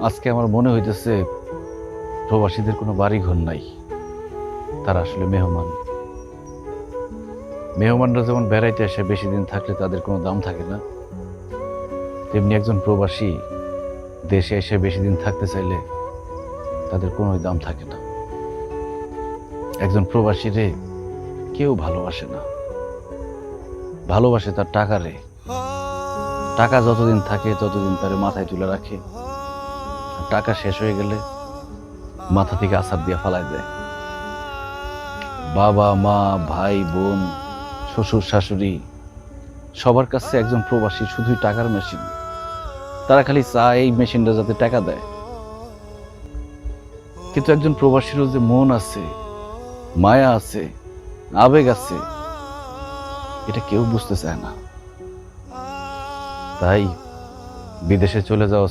আজকে আমার মনে হইতেছে প্রবাসীদের কোনো বাড়ি ঘর নাই, তারা আসলে মেহমান। মেহমানরা যেমন বেড়াইতে আসে, বেশি দিন থাকলে তাদের কোনো দাম থাকে না, তেমনি একজন প্রবাসী দেশে এসে বেশি দিন থাকতে চাইলে তাদের কোনো দাম থাকে না। একজন প্রবাসীরে কেউ ভালোবাসে না, ভালোবাসে তার টাকারে। টাকা যতদিন থাকে ততদিন তারে মাথায় তুলে রাখে, আর টাকা শেষ হয়ে গেলে মাথা থেকে আছাড় দিয়ে ফালাই দেয়। বাবা মা, ভাই বোন, শ্বশুর শাশুড়ি, সবার কাছে একজন প্রবাসী শুধুই টাকার মেশিন। তারা খালি চায় এই মেশিনটা যাতে টাকা দেয়। কিন্তু একজন প্রবাসীরও যে মন আছে, মায়া আছে, আবেগ আছে, এটা কেউ বুঝতে চায় না। তাই বিদেশে চলে যাওয়া